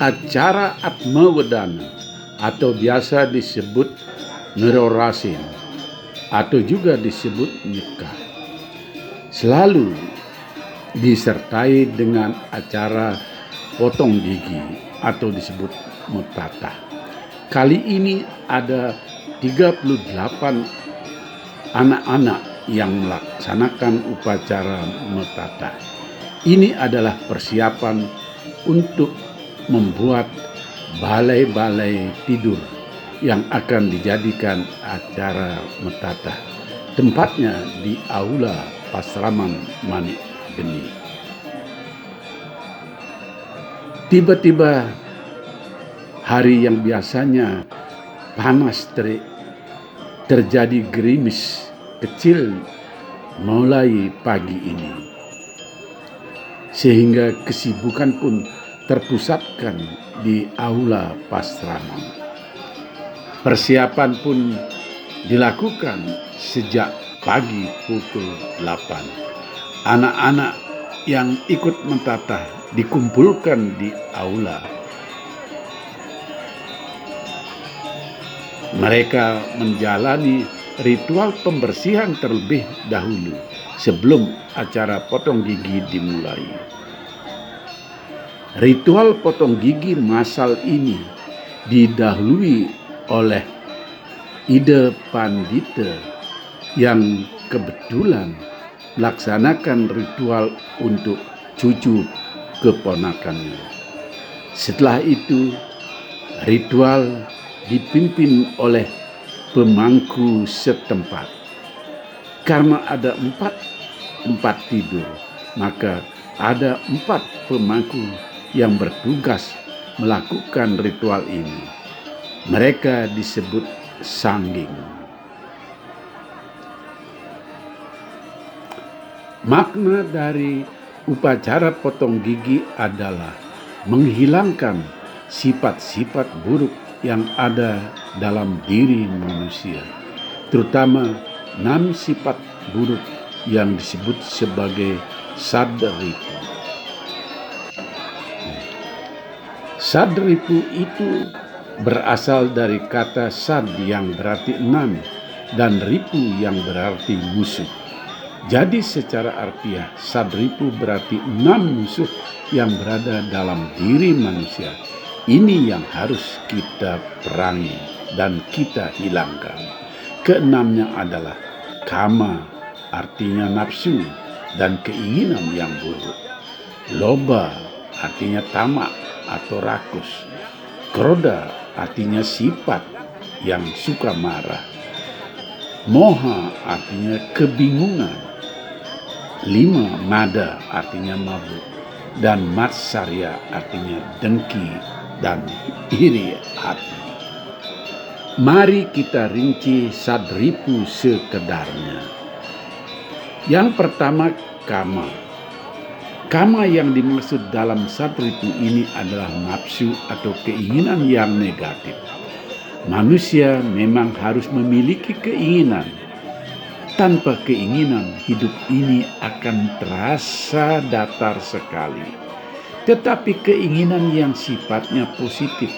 acara Atmawedana atau biasa disebut Nerorasin atau juga disebut nikah selalu disertai dengan acara potong gigi atau disebut metata. Kali ini ada 38 anak-anak yang melaksanakan upacara metata. Ini adalah persiapan untuk membuat balai-balai tidur yang akan dijadikan acara metata. Tempatnya di Aula Pasraman Manik Geni. Tiba-tiba hari yang biasanya panas terik terjadi gerimis kecil mulai pagi ini, sehingga kesibukan pun terpusatkan di Aula Pasraman. Persiapan pun dilakukan sejak pagi pukul 8. Anak-anak yang ikut mentata dikumpulkan di aula. Mereka menjalani ritual pembersihan terlebih dahulu sebelum acara potong gigi dimulai. Ritual potong gigi massal ini didahului oleh Ida Pandita yang kebetulan melaksanakan ritual untuk cucu keponakannya. Setelah itu, ritual dipimpin oleh pemangku setempat. Karena ada empat tidur, maka ada 4 pemangku yang bertugas melakukan ritual ini. Mereka disebut sangging. Makna dari upacara potong gigi adalah menghilangkan sifat-sifat buruk yang ada dalam diri manusia, terutama 6 sifat buruk yang disebut sebagai sadripu. Sadripu itu berasal dari kata sad yang berarti 6 dan ripu yang berarti musuh. Jadi secara harfiah sadripu berarti 6 musuh yang berada dalam diri manusia. Ini yang harus kita perangi dan kita hilangkan. Keenamnya adalah kama, artinya nafsu dan keinginan yang buruk. Loba artinya tamak atau rakus. Kroda artinya sifat yang suka marah. Moha artinya kebingungan. 5 mada artinya mabuk. Dan matsarya artinya dengki dan iri hati. Mari kita rinci sadripu sekedarnya. Yang pertama, kama. Kama yang dimaksud dalam sadripu ini adalah nafsu atau keinginan yang negatif. Manusia memang harus memiliki keinginan. Tanpa keinginan, hidup ini akan terasa datar sekali. Tetapi keinginan yang sifatnya positif,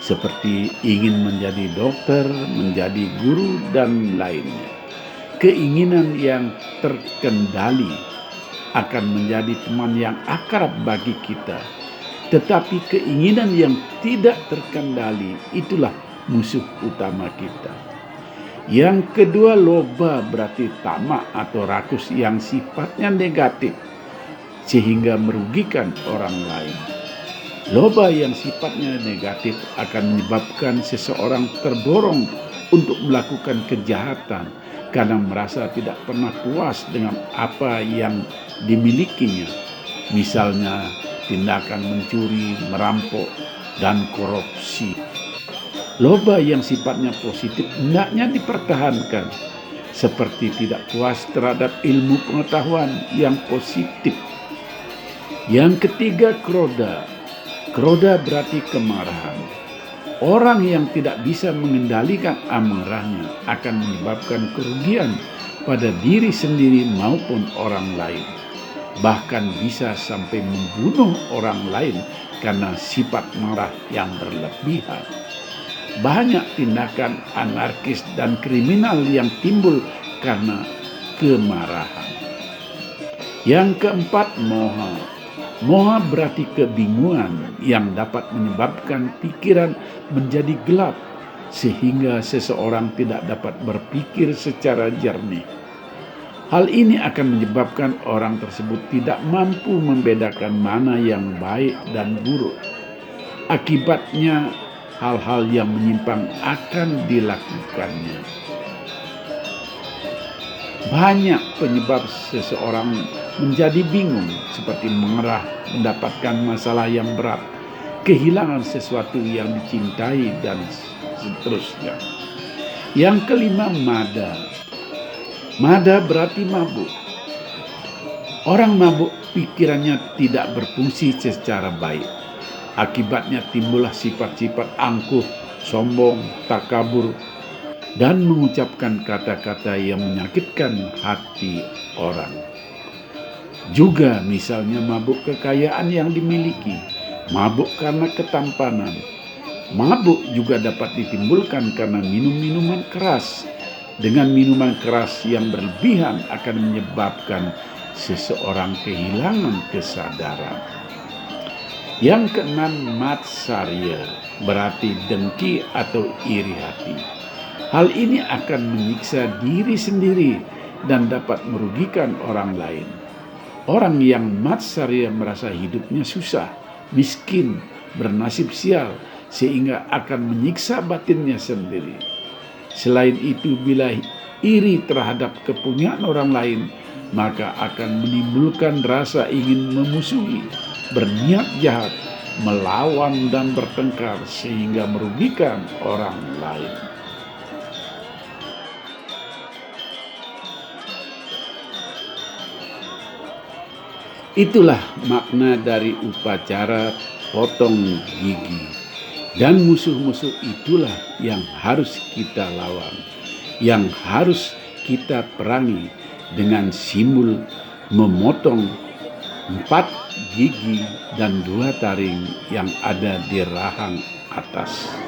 seperti ingin menjadi dokter, menjadi guru, dan lainnya. Keinginan yang terkendali akan menjadi teman yang akrab bagi kita. Tetapi keinginan yang tidak terkendali, itulah musuh utama kita. Yang kedua, loba berarti tamak atau rakus yang sifatnya negatif sehingga merugikan orang lain. Loba yang sifatnya negatif akan menyebabkan seseorang terdorong untuk melakukan kejahatan karena merasa tidak pernah puas dengan apa yang dimilikinya. Misalnya tindakan mencuri, merampok, dan korupsi. Loba yang sifatnya positif hendaknya dipertahankan, seperti tidak puas terhadap ilmu pengetahuan yang positif. Yang ketiga, kroda. Kroda berarti kemarahan. Orang yang tidak bisa mengendalikan amarahnya akan menyebabkan kerugian pada diri sendiri maupun orang lain. bahkan bisa sampai membunuh orang lain karena sifat marah yang berlebihan. Banyak tindakan anarkis dan kriminal yang timbul karena kemarahan. Yang keempat, moha. Moha berarti kebingungan yang dapat menyebabkan pikiran menjadi gelap sehingga seseorang tidak dapat berpikir secara jernih. Hal ini akan menyebabkan orang tersebut tidak mampu membedakan mana yang baik dan buruk. Akibatnya, hal-hal yang menyimpang akan dilakukannya. Banyak penyebab seseorang menjadi bingung, seperti mengerah, mendapatkan masalah yang berat, kehilangan sesuatu yang dicintai, dan seterusnya. Yang kelima, mada. Mada berarti mabuk. Orang mabuk pikirannya tidak berfungsi secara baik. Akibatnya timbullah sifat-sifat angkuh, sombong, takabur, dan mengucapkan kata-kata yang menyakitkan hati orang. Juga misalnya mabuk kekayaan yang dimiliki, mabuk karena ketampanan. Mabuk juga dapat ditimbulkan karena minum minuman keras. Dengan minuman keras yang berlebihan akan menyebabkan seseorang kehilangan kesadaran. Yang keenam, matsarya, berarti dengki atau iri hati. Hal ini akan menyiksa diri sendiri dan dapat merugikan orang lain. Orang yang matsarya merasa hidupnya susah, miskin, bernasib sial, sehingga akan menyiksa batinnya sendiri. Selain itu, bila iri terhadap kepunyaan orang lain, maka akan menimbulkan rasa ingin memusuhi, berniat jahat, melawan dan bertengkar sehingga merugikan orang lain. Itulah makna dari upacara potong gigi. Dan musuh-musuh itulah yang harus kita lawan, yang harus kita perangi dengan simbol memotong 4 gigi dan 2 taring yang ada di rahang atas.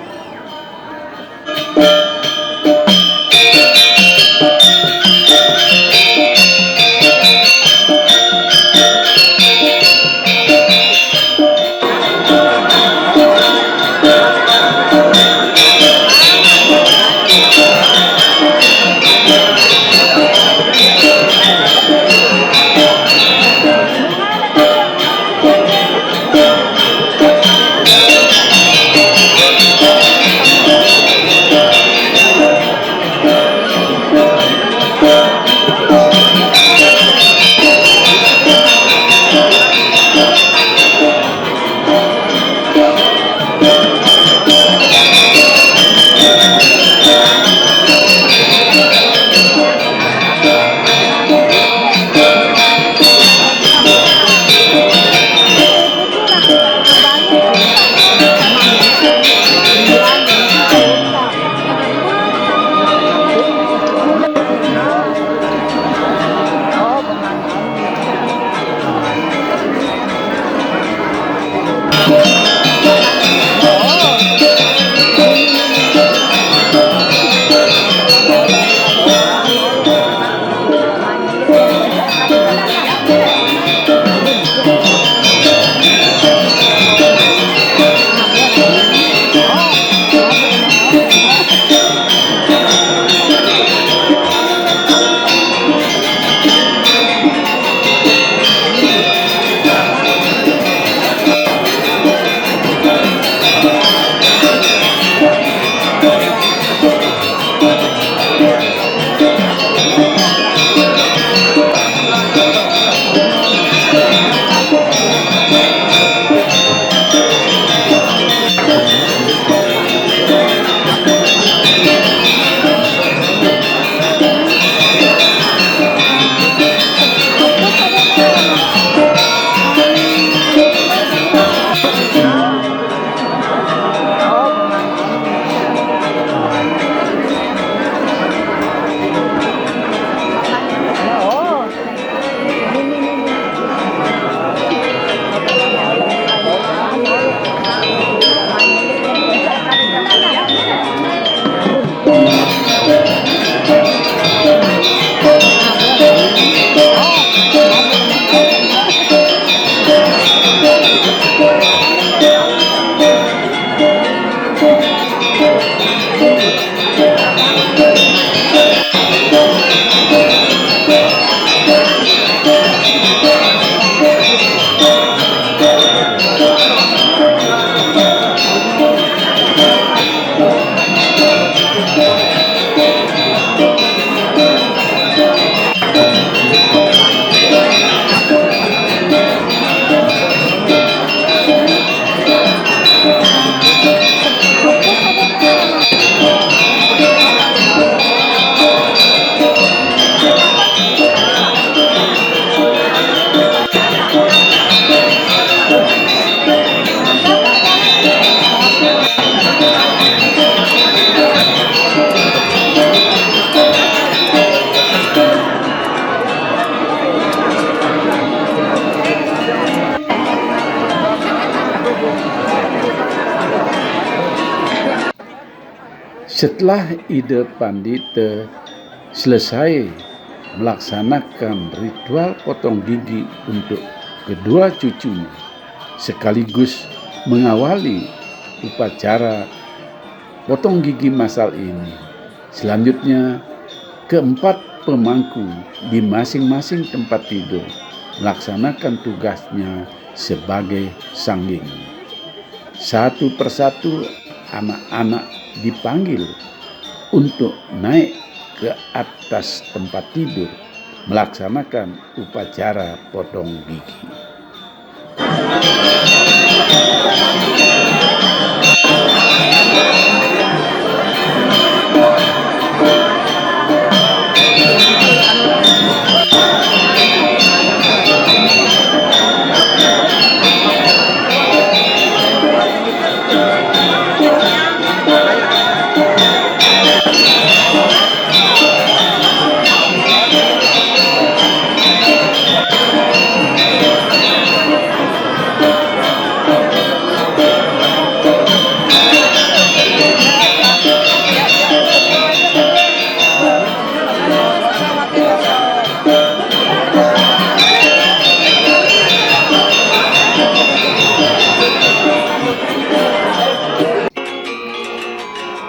Setelah Ida Pandita selesai melaksanakan ritual potong gigi untuk kedua cucunya, sekaligus mengawali upacara potong gigi massal ini. Selanjutnya, keempat pemangku di masing-masing tempat tidur melaksanakan tugasnya sebagai sangging. Satu persatu anak-anak dipanggil untuk naik ke atas tempat tidur melaksanakan upacara potong gigi.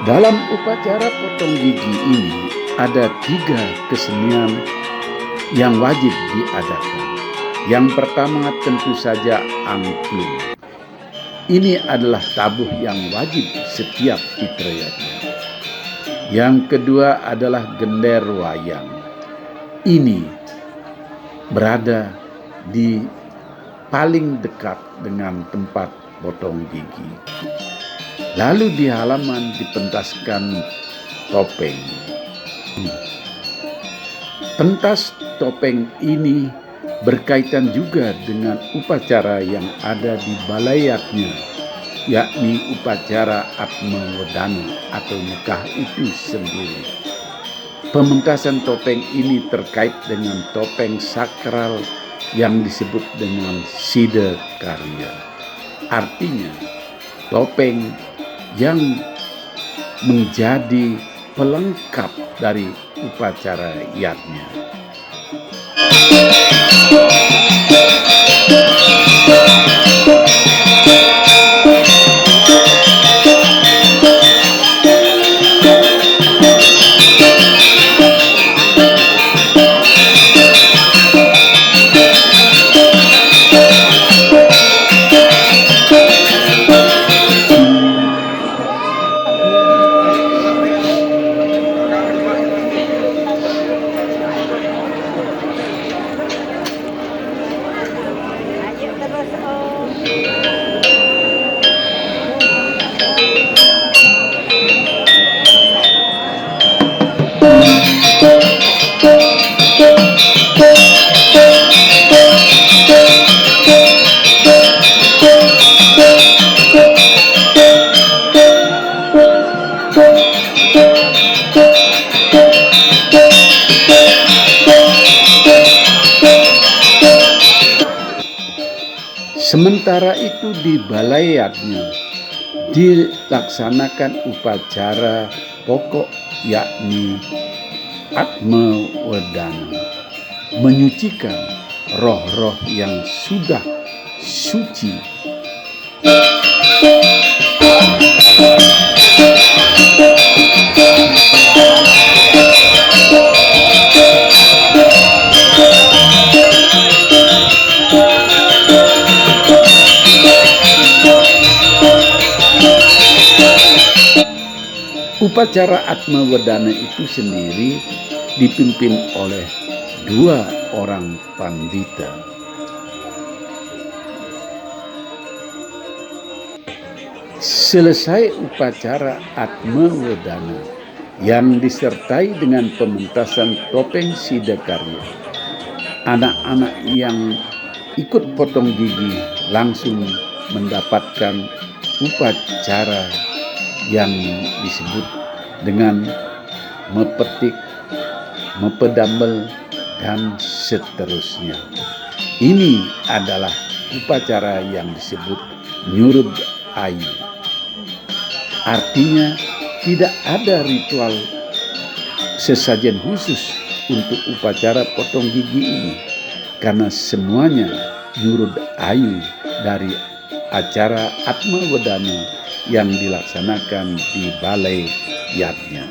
Dalam upacara potong gigi ini ada 3 kesenian yang wajib diadakan. Yang pertama tentu saja angklung. Ini adalah tabuh yang wajib setiap fitrayatnya. Yang kedua adalah gender wayang. Ini berada di paling dekat dengan tempat potong gigi. Lalu di halaman dipentaskan topeng. Pentas topeng ini berkaitan juga dengan upacara yang ada di balayatnya, yakni upacara Atma Wedana atau nikah itu sendiri. Pementasan topeng ini terkait dengan topeng sakral yang disebut dengan Siddha Karya. Artinya, topeng yang menjadi pelengkap dari upacara yatnya. Sementara itu di balayatnya dilaksanakan upacara pokok yakni Atma Wedana, menyucikan roh-roh yang sudah suci. Upacara Atma Wedana itu sendiri dipimpin oleh 2 orang pandita. Selesai upacara Atma Wedana yang disertai dengan pementasan topeng Siddha Karya, anak-anak yang ikut potong gigi langsung mendapatkan upacara yang disebut dengan mepetik, mepedambel, dan seterusnya. Ini adalah upacara yang disebut nyurud ayu. Artinya tidak ada ritual sesajen khusus untuk upacara potong gigi ini, karena semuanya nurut ayu dari acara Atma Wedana yang dilaksanakan di Balai Yatnya.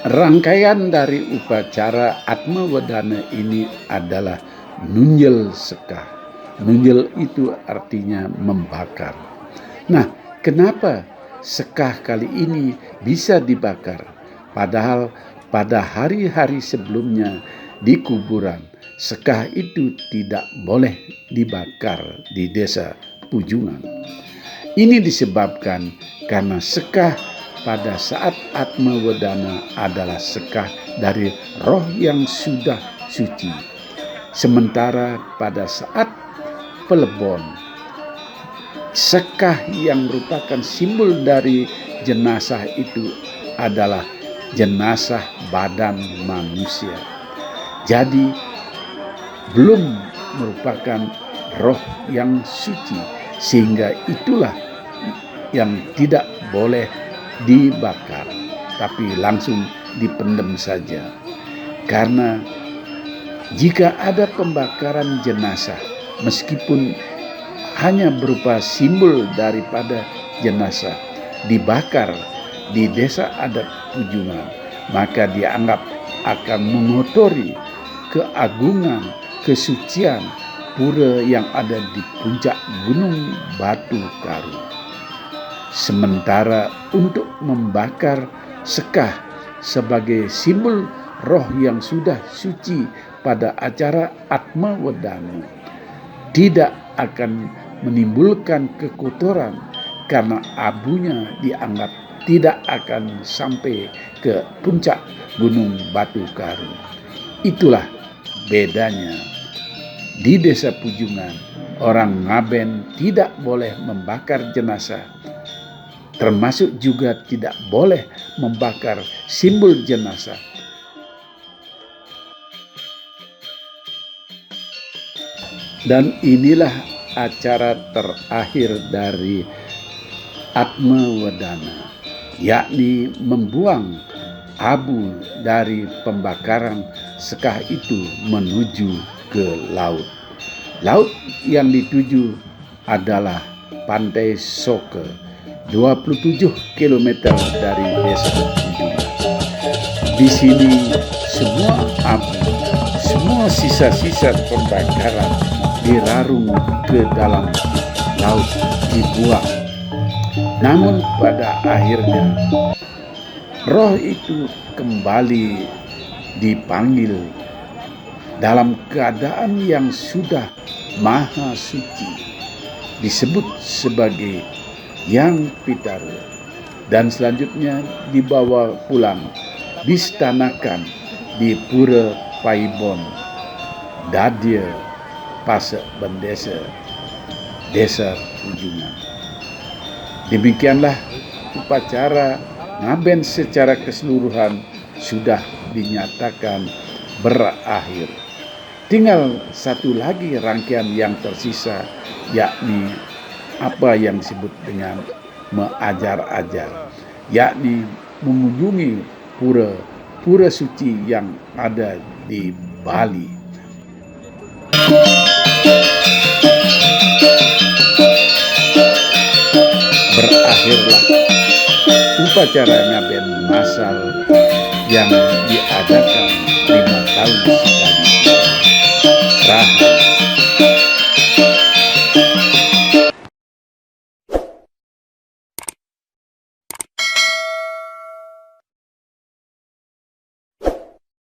Rangkaian dari upacara Atma Wedana ini adalah nunjel sekah. Nunjel itu artinya membakar. Nah, kenapa sekah kali ini bisa dibakar? Padahal pada hari-hari sebelumnya di kuburan, sekah itu tidak boleh dibakar di desa Pujungan. Ini disebabkan karena sekah pada saat Atma Wedana adalah sekah dari roh yang sudah suci. Sementara pada saat pelebon, sekah yang merupakan simbol dari jenazah itu adalah jenazah badan manusia. Jadi belum merupakan roh yang suci, sehingga itulah yang tidak boleh dibakar, tapi langsung dipendam saja. Karena jika ada pembakaran jenazah, meskipun hanya berupa simbol daripada jenazah, dibakar di desa adat Pujungan, maka dianggap akan mengotori keagungan, kesucian pura yang ada di puncak Gunung Batu Karu. Sementara untuk membakar sekah sebagai simbol roh yang sudah suci pada acara Atma Wedana tidak akan menimbulkan kekotoran, karena abunya dianggap tidak akan sampai ke puncak Gunung Batu Karu. Itulah bedanya. Di desa Pujungan, orang Ngaben tidak boleh membakar jenazah, termasuk juga tidak boleh membakar simbol jenazah. Dan inilah acara terakhir dari Atma Wedana, yakni membuang abu dari pembakaran sekah itu menuju ke laut. Laut yang dituju adalah Pantai Soke, 27 km dari desa Pujungan. Di sini semua abu, semua semua sisa-sisa pembakaran dirarung ke dalam laut, dibuang. Namun pada akhirnya roh itu kembali dipanggil dalam keadaan yang sudah maha suci, disebut sebagai Yang Pitaru, dan selanjutnya dibawa pulang, distanakan di Pura Paibon, Dadia, Pasek Bendesa, Desa Ujungan. Demikianlah upacara ngaben secara keseluruhan sudah dinyatakan berakhir. Tinggal satu lagi rangkaian yang tersisa, yakni apa yang disebut dengan mengajar-ajar, yakni mengunjungi pura suci yang ada di Bali. Berakhirlah upacara ngaben masal yang diadakan 5 tahun